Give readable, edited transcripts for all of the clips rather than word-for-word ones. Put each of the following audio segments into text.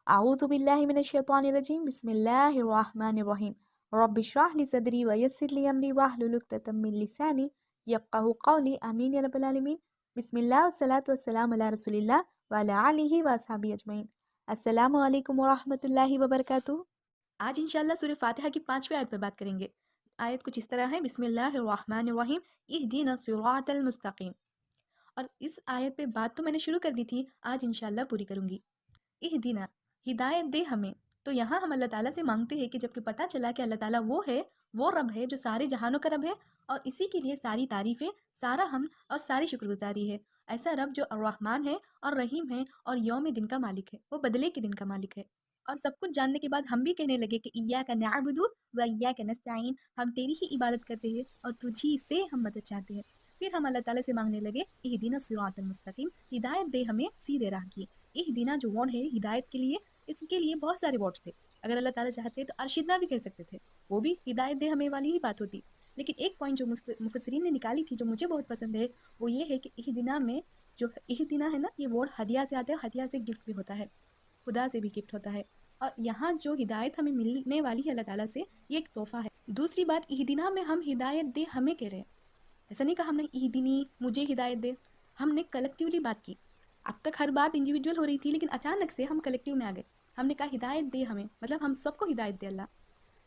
أعوذ بالله من الشيطان الرجيم بسم الله الرحمن الرحيم رب اشرح لي صدري ويسر لي أمري واحلل عقدة من لساني يفقهوا قولي آمين يا رب العالمين بسم الله والصلاة والسلام على رسول الله وعلى آله وأصحابه أجمعين السلام علیکم ورحمۃ اللہ وبرکاتہ۔ آج انشاءاللہ سورہ فاتحہ کی 5ویں آیت پر بات کریں گے۔ آیت کچھ اس طرح ہے، بسم اللہ الرحمن الرحیم اہدنا الصراط المستقیم۔ اور اس آیت پہ بات تو میں نے شروع کر دی تھی، آج انشاءاللہ پوری کروں گی۔ اہدنا، ہدایت دے ہمیں۔ تو یہاں ہم اللہ تعالیٰ سے مانگتے ہیں کہ جب کہ پتہ چلا کہ اللہ تعالیٰ وہ ہے، وہ رب ہے جو سارے جہانوں کا رب ہے، اور اسی کے لیے ساری تعریفیں، سارا حمد اور ساری شکر گزاری ہے۔ ایسا رب جو الرحمن ہے اور رحیم ہے اور یوم دن کا مالک ہے، وہ بدلے کے دن کا مالک ہے۔ اور سب کچھ جاننے کے بعد ہم بھی کہنے لگے کہ ایاک نعبد و ایاک نستعین، ہم تیری ہی عبادت کرتے ہیں اور تجھی سے ہم مدد چاہتے ہیں۔ پھر ہم اللہ تعالیٰ سے مانگنے لگے اہدنا الصراط المستقیم، ہدایت دے ہمیں سیدھے راہ کی۔ اہدنا جو ورڈ ہے ہدایت کے لیے، اس کے لیے بہت سارے ورڈز تھے۔ اگر اللہ تعالیٰ چاہتے تو ارشدنا بھی کہہ سکتے تھے، وہ بھی ہدایت دے ہمیں والی ہی بات ہوتی۔ لیکن ایک پوائنٹ جو مفسرین نے نکالی تھی، جو مجھے بہت پسند ہے، وہ یہ ہے کہ اہدنا میں جو اہدنا ہے نا، یہ ورڈ ہدیہ سے آتا ہے، ہدیہ سے گفٹ بھی ہوتا ہے، خدا سے بھی گفٹ ہوتا ہے۔ اور یہاں جو ہدایت ہمیں ملنے والی ہے اللہ تعالیٰ سے، یہ ایک تحفہ ہے۔ دوسری بات، اہدنا میں ہم ہدایت دے ہمیں کہہ رہے ہیں، ایسا نہیں کہا ہم نے اہدنی مجھے ہدایت دے، ہم نے کلیکٹیولی بات کی۔ اب تک ہر بات انڈیویجول ہو رہی تھی، لیکن اچانک سے ہم کلیکٹیو میں آ گئے، ہم نے کہا ہدایت دے ہمیں، مطلب ہم سب کو ہدایت دے اللہ۔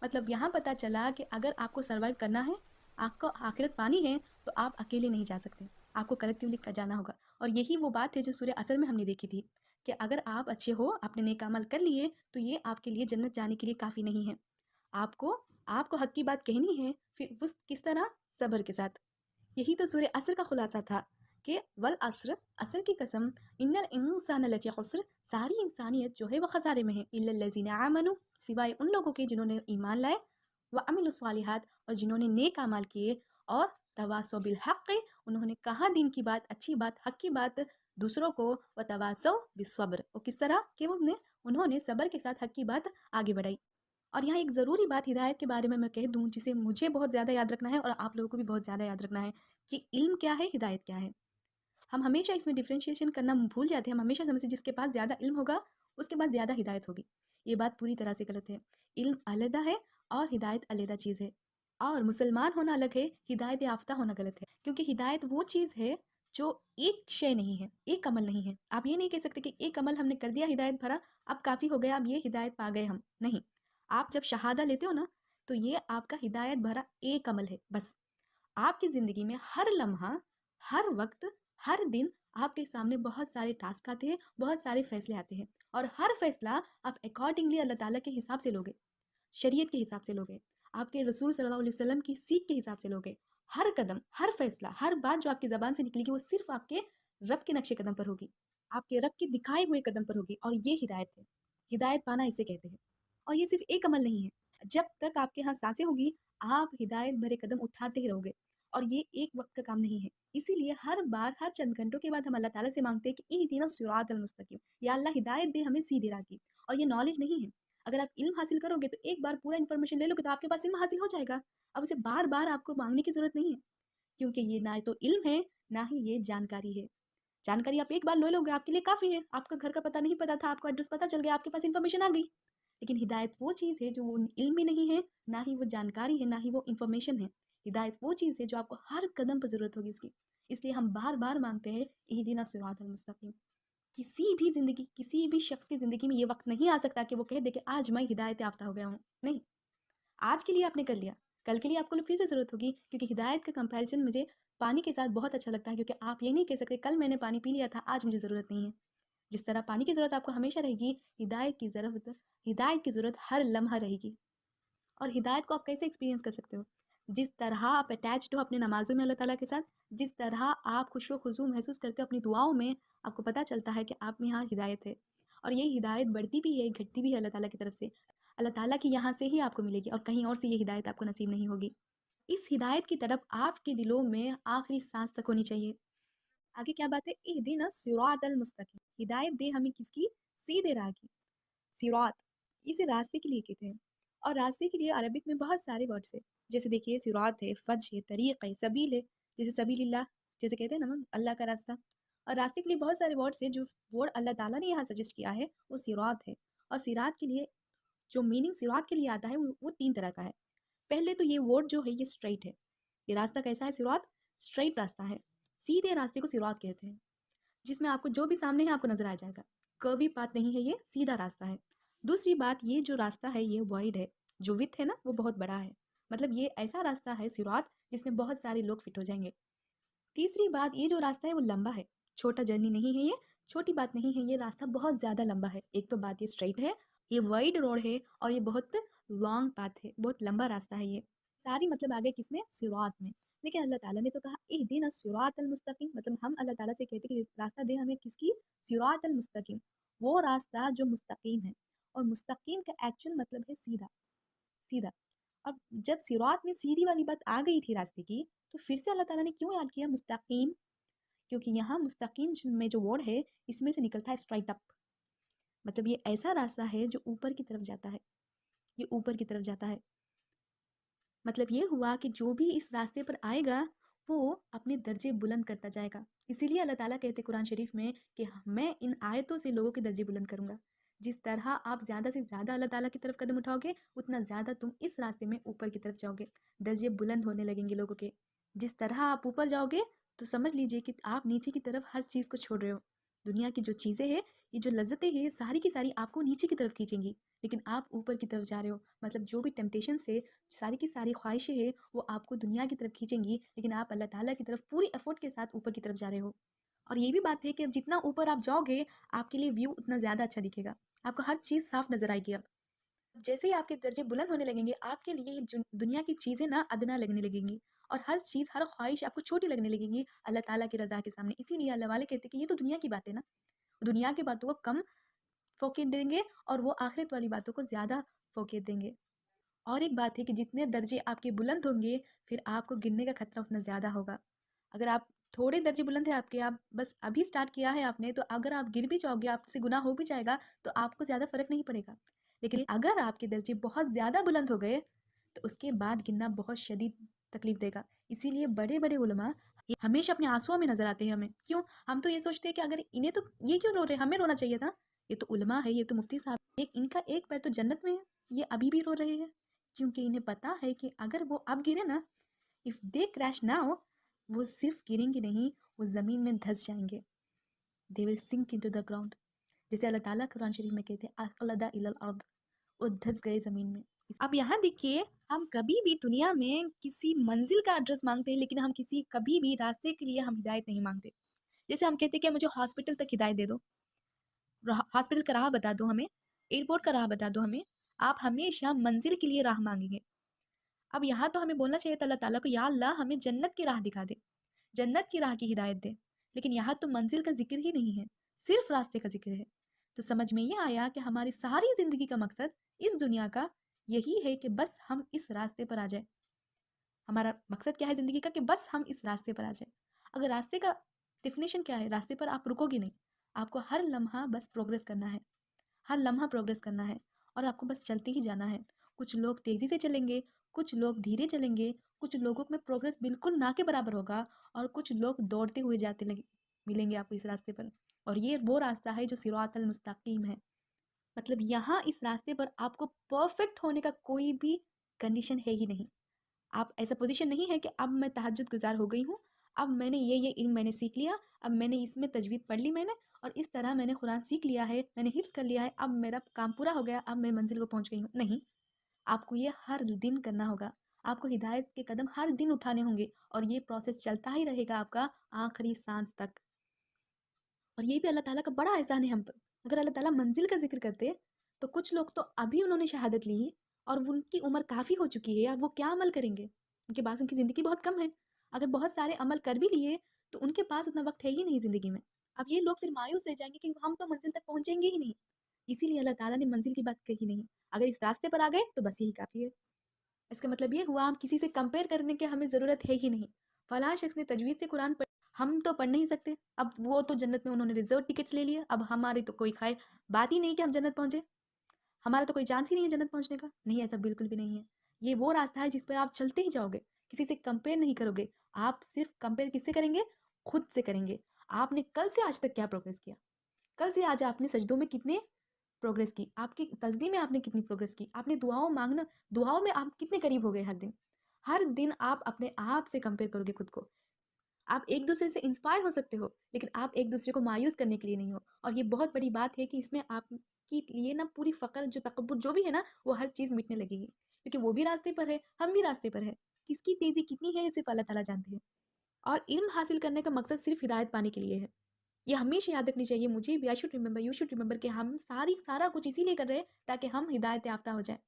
مطلب یہاں پتہ چلا کہ اگر آپ کو سروائیو کرنا ہے، آپ کو آخرت پانی ہے، تو آپ اکیلے نہیں جا سکتے، آپ کو کلیکٹیولی جانا ہوگا۔ اور یہی وہ بات ہے جو سورہ عصر میں ہم نے دیکھی تھی، کہ اگر آپ اچھے ہو، آپ نے نیک عمل کر لیے، تو یہ آپ کے لیے جنت جانے کے لیے کافی نہیں ہے۔ آپ کو حق کی بات کہنی ہے، پھر اس کس طرح؟ صبر کے ساتھ۔ یہی تو سورہ عصر کا خلاصہ تھا کہ والعصر، عصر کی قسم، ان الانسان لفی خسر، ساری انسانیت جو ہے وہ خسارے میں ہے، الا الذین آمنوا، سوائے ان لوگوں کے جنہوں نے ایمان لائے، وعملوا الصالحات، اور جنہوں نے نیک اعمال کیے، اور تواصوا بالحق، انہوں نے کہا دین کی بات، اچھی بات، حق کی بات دوسروں کو، وتواصوا بالصبر، اور کس طرح کہ انہوں نے صبر کے ساتھ حق کی بات آگے بڑھائی۔ اور یہاں ایک ضروری بات ہدایت کے بارے میں کہہ دوں، جسے مجھے بہت زیادہ یاد رکھنا ہے اور آپ لوگوں کو بھی بہت زیادہ یاد رکھنا ہے، کہ علم کیا ہے، ہدایت کیا ہے۔ ہم ہمیشہ اس میں ڈیفرینشیشن کرنا بھول جاتے ہیں، ہم ہمیشہ سمجھتے ہیں جس کے پاس زیادہ علم ہوگا اس کے بعد زیادہ ہدایت ہوگی۔ یہ بات پوری طرح سے غلط ہے۔ علم علیحدہ ہے اور ہدایت علیحدہ چیز ہے، اور مسلمان ہونا الگ ہے، ہدایت یافتہ ہونا غلط ہے، کیونکہ ہدایت وہ چیز ہے جو ایک شے نہیں ہے، ایک عمل نہیں ہے۔ آپ یہ نہیں کہہ سکتے کہ ایک عمل ہم نے کر دیا، ہدایت بھرا، اب کافی ہو گیا، اب یہ ہدایت پا گئے ہم، نہیں۔ آپ جب شہادہ لیتے ہو نا، تو یہ آپ کا ہدایت بھرا ایک عمل ہے بس۔ آپ کی زندگی میں ہر لمحہ، ہر وقت، ہر دن آپ کے سامنے بہت سارے ٹاسک آتے ہیں، بہت سارے فیصلے آتے ہیں، اور ہر فیصلہ آپ اکارڈنگلی اللہ تعالیٰ کے حساب سے لوگے، شریعت کے حساب سے لوگے، آپ کے رسول صلی اللہ علیہ وسلم کی سیکھ کے حساب سے لوگے۔ ہر قدم، ہر فیصلہ، ہر بات جو آپ کی زبان سے نکلے گی، وہ صرف آپ کے رب کے نقش قدم پر ہوگی، آپ کے رب کے دکھائے ہوئے قدم پر ہوگی، اور یہ ہدایت ہے۔ ہدایت پانا اسے کہتے ہیں۔ اور یہ صرف ایک عمل نہیں ہے، جب تک آپ کے ہاں سانسیں ہوگی، آپ ہدایت بھرے قدم اٹھاتے ہی رہو گے، اور یہ ایک وقت کا کام نہیں ہے۔ اسی لیے ہر بار، ہر چند گھنٹوں کے بعد ہم اللہ تعالیٰ سے مانگتے ہیں کہ اہدنا الصراط المستقیم، یا اللہ ہدایت دے ہمیں سیدھے راہ کی۔ اور یہ نالج نہیں ہے، اگر آپ علم حاصل کرو گے تو ایک بار پورا انفارمیشن لے لو گے تو آپ کے پاس علم حاصل ہو جائے گا، اب اسے بار بار آپ کو مانگنے کی ضرورت نہیں ہے، کیونکہ یہ نہ تو علم ہے، نہ ہی یہ جانکاری ہے۔ جانکاری آپ ایک بار لے لو گے، آپ کے لیے کافی ہے، آپ کا گھر کا پتہ نہیں پتا تھا، آپ کو ایڈریس پتہ چل گیا، آپ کے پاس انفارمیشن آ گئی۔ لیکن ہدایت وہ چیز ہے جو وہ علم بھی نہیں ہے، نہ ہی وہ جانکاری ہے، نہ ہی وہ انفارمیشن ہے۔ ہدایت وہ چیز ہے جو آپ کو ہر قدم پر ضرورت ہوگی اس کی، اس لیے ہم بار بار مانگتے ہیں اہدنا الصراط المستقیم۔ کسی بھی زندگی، کسی بھی شخص کی زندگی میں یہ وقت نہیں آ سکتا کہ وہ کہہ دے کہ آج میں ہدایت یافتہ ہو گیا ہوں، نہیں۔ آج کے لیے آپ نے کر لیا، کل کے لیے آپ کو پھر سے ضرورت ہوگی، کیونکہ ہدایت کا کمپیریزن مجھے پانی کے ساتھ بہت اچھا لگتا ہے، کیونکہ آپ یہ نہیں کہہ سکتے کل میں نے پانی پی لیا تھا، آج مجھے ضرورت نہیں ہے۔ جس طرح پانی کی ضرورت آپ کو ہمیشہ رہے گی، ہدایت کی ضرورت ہر لمحہ رہے گی۔ اور ہدایت کو آپ کیسے ایکسپیرینس کر سکتے ہو؟ جس طرح آپ اٹیچڈ ہو اپنے نمازوں میں اللہ تعالیٰ کے ساتھ، جس طرح آپ خوش و خضوع محسوس کرتے ہو اپنی دعاؤں میں، آپ کو پتہ چلتا ہے کہ آپ میں یہاں ہدایت ہے، اور یہ ہدایت بڑھتی بھی ہے، گھٹتی بھی ہے اللہ تعالیٰ کی طرف سے۔ اللہ تعالیٰ کی یہاں سے ہی آپ کو ملے گی، اور کہیں اور سے یہ ہدایت آپ کو نصیب نہیں ہوگی۔ اس ہدایت کی طرف آپ کے دلوں میں آخری سانس تک ہونی چاہیے۔ آگے کیا بات ہے؟ اہدنا الصراط المستقیم، ہدایت دے ہمیں کس کی؟ سیدھے راہ کی۔ صراط، اسے راستے کے لیے کہتے ہیں، اور راستے کے لیے عربک میں بہت سارے ورڈس ہیں، جیسے دیکھیے صراط ہے، فج ہے، طریق ہے، سبیل ہے، جیسے سبیل اللہ، جیسے کہتے ہیں نا اللہ کا راستہ۔ اور راستے کے لیے بہت سارے ورڈس ہیں، جو ورڈ اللہ تعالیٰ نے یہاں سجیسٹ کیا ہے وہ صراط ہے، اور सिरात के लिए जो मीनिंग सिरात के लिए आता है वो 3 तरह का है। पहले तो ये वर्ड जो है ये स्ट्रेट है। ये रास्ता कैसा है? सिरात स्ट्रेट रास्ता है। सीधे रास्ते को सिरात कहते हैं, जिसमें आपको जो भी सामने है आपको नजर आ जाएगा। कर्वी पाथ नहीं है, ये सीधा रास्ता है। दूसरी बात, ये जो रास्ता है ये वाइड है, जो विथ है ना वो बहुत बड़ा है, मतलब ये ऐसा रास्ता है सिरात जिसमें बहुत सारे लोग फिट हो जाएंगे। तीसरी बात, ये जो रास्ता है वो लंबा है, छोटा जर्नी नहीं है, ये छोटी बात नहीं है, ये रास्ता बहुत ज़्यादा लंबा है। एक तो बात ये स्ट्रेट है, ये वाइड रोड है, और ये बहुत लॉन्ग पाथ है, बहुत लंबा रास्ता है। ये सारी मतलब आ गए किसमें? सिरात में। लेकिन अल्लाह ताला ने तो कहा इहदिना सिरातल मुस्तकीम, मतलब हम अल्लाह ताला से कहते कि रास्ता दे हमें, किसकी? सिरातल मुस्तकीम, वो रास्ता जो मुस्तकीम है। और मुस्तकीम का एक्चुअल मतलब है सीधा, सीधा। अब जब सिरात में सीधी वाली बात आ गई थी रास्ते की, तो फिर से अल्लाह ताला ने क्यों याद किया मुस्तकीम? क्योंकि यहाँ मुस्तकीम में जो वर्ड है इसमें से निकलता है स्ट्राइट अप, मतलब ये ऐसा रास्ता है जो ऊपर की तरफ जाता है, ये ऊपर की तरफ जाता है। मतलब ये हुआ कि जो भी इस रास्ते पर आएगा वो अपने दर्जे बुलंद करता जाएगा। इसीलिए अल्लाह ताला कहते कुरान शरीफ में कि मैं इन आयतों से लोगों के दर्जे बुलंद करूंगा। जिस तरह आप ज़्यादा से ज़्यादा अल्लाह ताला की तरफ कदम उठाओगे उतना ज़्यादा तुम इस रास्ते में ऊपर की तरफ जाओगे, दर्जे बुलंद होने लगेंगे लोगों के। जिस तरह आप ऊपर जाओगे तो समझ लीजिए कि आप नीचे की तरफ हर चीज़ को छोड़ रहे हो। दुनिया की जो चीज़ें हैं, ये जो लज्जतें हैं, सारी की सारी आपको नीचे की तरफ खींचेंगी, लेकिन आप ऊपर की तरफ जा रहे हो। मतलब जो भी टेम्पटेशन से सारी की सारी ख्वाहिशें हैं वो आपको दुनिया की तरफ खींचेंगी, लेकिन आप अल्लाह ताला की तरफ पूरी एफर्ट के साथ ऊपर की तरफ जा रहे हो। और ये भी बात है कि अब जितना ऊपर आप जाओगे आपके लिए व्यू उतना ज़्यादा अच्छा दिखेगा, आपको हर चीज़ साफ नज़र आएगी। अब जैसे ही आपके दर्जे बुलंद होने लगेंगे आपके लिए ये दुनिया की चीज़ें ना अदना लगने लगेंगी, और हर चीज़, हर ख्वाहिश आपको छोटी लगने लगेंगी अल्लाह ताला की रज़ा के सामने। इसीलिए अल्लाह वाले कहते हैं कि ये तो दुनिया की बात है ना, दुनिया की बातों को कम फोकियत देंगे और वो आखिरत वाली बातों को ज़्यादा फोकियत देंगे। और एक बात है कि जितने दर्जे आपके बुलंद होंगे फिर आपको गिरने का खतरा उतना ज़्यादा होगा। अगर आप थोड़े दर्जे बुलंद है आपके, आप बस अभी स्टार्ट किया है आपने, तो अगर आप गिर भी जाओगे, आपसे गुनाह हो भी जाएगा, तो आपको ज़्यादा फ़र्क नहीं पड़ेगा। लेकिन अगर आपके दर्जे बहुत ज़्यादा बुलंद हो गए तो उसके बाद गिरना बहुत शदीद तकलीफ देगा। इसीलिए बड़े बड़े उलमा ये हमेशा अपने आंसुओं में नज़र आते हैं हमें। क्यों? हम तो ये सोचते हैं कि अगर इन्हें तो ये क्यों रो रहे हैं, हमें रोना चाहिए था। ये तो उलमा है, ये तो मुफ्ती साहब, एक इनका एक पैर तो जन्नत में है, ये अभी भी रो रहे हैं, क्योंकि इन्हें पता है कि अगर वो अब गिरे ना, इफ़ दे क्रैश नाउ, वो सिर्फ गिरेंगे नहीं, वो ज़मीन में धंस जाएंगे, they will sink into the ground. जैसे अल्लाह ताला कुरान शरीफ में कहते हैं अक़लदा इलल अर्द, वो धंस गए ज़मीन में। अब यहाँ देखिए, हम कभी भी दुनिया में किसी मंजिल का एड्रेस मांगते हैं, लेकिन हम किसी कभी भी रास्ते के लिए हम हिदायत नहीं मांगते। जैसे हम कहते हैं कि मुझे हॉस्पिटल तक हिदायत दे दो, हॉस्पिटल का राह बता दो हमें, एयरपोर्ट का राह बता दो हमें। आप हमेशा मंजिल के लिए राह मांगेंगे। अब यहाँ तो हमें बोलना चाहिए था अल्लाह ताला को, या अल्लाह हमें जन्नत की राह दिखा दे, जन्नत की राह की हिदायत दे। लेकिन यहाँ तो मंजिल का जिक्र ही नहीं है, सिर्फ रास्ते का जिक्र है। तो समझ में ये आया कि हमारी सारी ज़िंदगी का मकसद इस दुनिया का यही है कि बस हम इस रास्ते पर आ जाए। हमारा मकसद क्या है ज़िंदगी का? कि बस हम इस रास्ते पर आ जाए। अगर रास्ते का डिफिनेशन क्या है? रास्ते पर आप रुकोगे नहीं, आपको हर लम्हा बस प्रोग्रेस करना है, हर लम्हा प्रोग्रेस करना है, और आपको बस चलते ही जाना है। कुछ लोग तेज़ी से चलेंगे, कुछ लोग धीरे चलेंगे, कुछ लोगों में प्रोग्रेस बिल्कुल ना के बराबर होगा, और कुछ लोग दौड़ते हुए जाते लगे मिलेंगे आपको इस रास्ते पर। और ये वो रास्ता है जो सिरातल मुस्तकीम है। मतलब यहाँ इस रास्ते पर आपको परफेक्ट होने का कोई भी कंडीशन है ही नहीं। आप ऐसा पोजीशन नहीं है कि अब मैं तहज्जुद गुजार हो गई हूँ, अब मैंने ये इल्म मैंने सीख लिया, अब मैंने इसमें तजवीद पढ़ ली मैंने, और इस तरह मैंने कुरान सीख लिया है, मैंने हिफ्ज़ कर लिया है, अब मेरा काम पूरा हो गया, अब मैं मंजिल को पहुँच गई हूँ। नहीं, आपको ये हर दिन करना होगा, आपको हिदायत के कदम हर दिन उठाने होंगे, और ये प्रोसेस चलता ही रहेगा आपका आखिरी सांस तक। और ये भी अल्लाह ताला का बड़ा एहसान है हम पर। अगर अल्लाह ताला मंजिल का जिक्र करते तो कुछ लोग तो अभी उन्होंने शहादत ली और उनकी उम्र काफ़ी हो चुकी है, अब वो क्या अमल करेंगे? उनके पास उनकी ज़िंदगी बहुत कम है। अगर बहुत सारे अमल कर भी लिए तो उनके पास उतना वक्त है ही नहीं ज़िंदगी में। अब ये लोग फिर मायूस रह जाएंगे कि हम तो मंजिल तक पहुँचेंगे ही नहीं। इसीलिए अल्लाह ताला ने मंजिल की बात कही नहीं। अगर इस रास्ते पर आ गए तो बस यही काफ़ी है। इसका मतलब ये हुआ हम किसी से कंपेयर करने की हमें ज़रूरत है ही नहीं। फलां शख्स ने तजवीद से कुरान पढ़, हम तो पढ़ नहीं सकते, अब वो तो जन्नत में उन्होंने रिजर्व टिकट्स ले लिए, अब हमारी तो कोई खैर बात ही नहीं कि हम जन्नत पहुँचे, हमारा तो कोई चांस ही नहीं है जन्नत पहुँचने का। नहीं, ऐसा बिल्कुल भी नहीं है। ये वो रास्ता है जिस पर आप चलते ही जाओगे, किसी से कंपेयर नहीं करोगे। आप सिर्फ कंपेयर किससे करेंगे? खुद से करेंगे। आपने कल से आज तक क्या प्रोग्रेस किया, कल से आज आपने सजदों में कितने प्रोग्रेस की, आपकी तस्बीह में आपने कितनी प्रोग्रेस की, आपने दुआओं में आप कितने करीब हो गए हर दिन आप अपने आप से कंपेयर करोगे खुद को। आप एक दूसरे से इंस्पायर हो सकते हो, लेकिन आप एक दूसरे को मायूस करने के लिए नहीं हो। और ये बहुत बड़ी बात है कि इसमें आपकी लिए ना पूरी फ़क्र जो तकब्बुर जो भी है ना, वो हर चीज़ मिटने लगेगी, क्योंकि वो भी रास्ते पर है, हम भी रास्ते पर है। किसकी तेज़ी कितनी है ये सिर्फ़ अल्लाह ताला जानते हैं। और इल्म हासिल करने का मकसद सिर्फ़ हिदायत पाने के लिए है। ये हमेशा याद रखनी चाहिए मुझे भी। I should remember, you should remember कि हम सारा कुछ इसीलिए कर रहे हैं ताकि हम हिदायत याफ्ता हो जाए।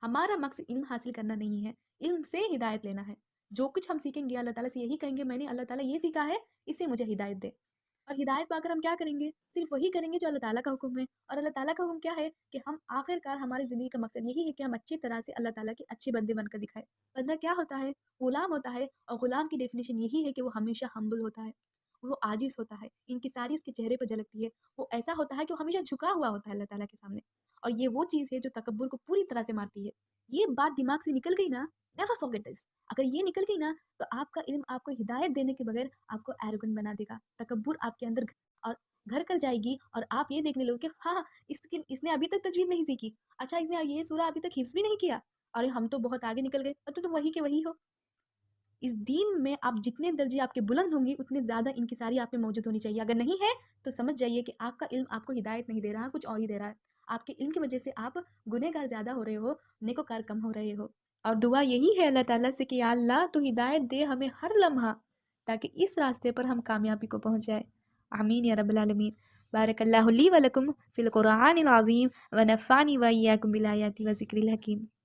हमारा मकसद इल्म हासिल करना नहीं है, इल्म से हिदायत लेना है। जो कुछ हम सीखेंगे अल्लाह ताला से यही कहेंगे, मैंने अल्लाह ताला ये सीखा है, इससे मुझे हिदायत दे। और हिदायत पाकर हम क्या करेंगे? सिर्फ वही करेंगे जो अल्लाह ताला का हुक्म है। और अल्लाह ताला का हुक्म क्या है कि हम आखिरकार हमारी ज़िंदगी का मकसद यही है कि हम अच्छी तरह से अल्लाह ताला के अच्छे बंदे बनकर दिखाएं। बंदा क्या होता है? गुलाम होता है। और गुलाम की डेफिनेशन यही है कि वो हमेशा हम्बल होता है, वो आजिज़ होता है, इंकिसारी उसके चेहरे पर झलकती है। वो ऐसा होता है कि वो हमेशा झुका हुआ होता है अल्लाह ताला के सामने। और ये वो चीज़ है जो तकब्बुर को पूरी तरह से मारती है। ये बात दिमाग से निकल गई ना, नेवर फॉरगेट दिस। अगर ये निकल गई ना, तो आपका इल्म आपको हिदायत देने के बगैर आपको एरोगेंट बना देगा। तकब्बुर आपके अंदर और घर कर जाएगी और आप ये देखने लगोगे कि हाँ, इसने अभी तक तजवीद नहीं सीखी। अच्छा, इसने ये सूरा अभी तक हिफ्ज़ भी नहीं किया। अरे हम तो बहुत आगे निकल गए, और तुम तो वही के वही हो। इस दीन में आप जितने दर्जे आपके बुलंद होंगी, उतने ज़्यादा इनकिसारी आप में मौजूद होनी चाहिए। अगर नहीं है, तो समझ जाइए कि आपका इल्म आपको हिदायत नहीं दे रहा, कुछ और ही दे रहा है। आपके इल्म की वजह से आप गुनहगार ज़्यादा हो रहे हो, नेकोकार कम हो रहे हो। और दुआ यही है अल्लाह ताला से कि या अल्लाह तू हिदायत दे हमें हर लम्हा, ताकि इस रास्ते पर हम कामयाबी को पहुँच जाए। आमीन या रब्बिल आलमीन। बारकल्लाहु ली व लकुम फ़िल क़ुरआनिल अज़ीम व नफ़अनी व इय्याकुम बिल आयाति व ज़िक्रिल हकीम।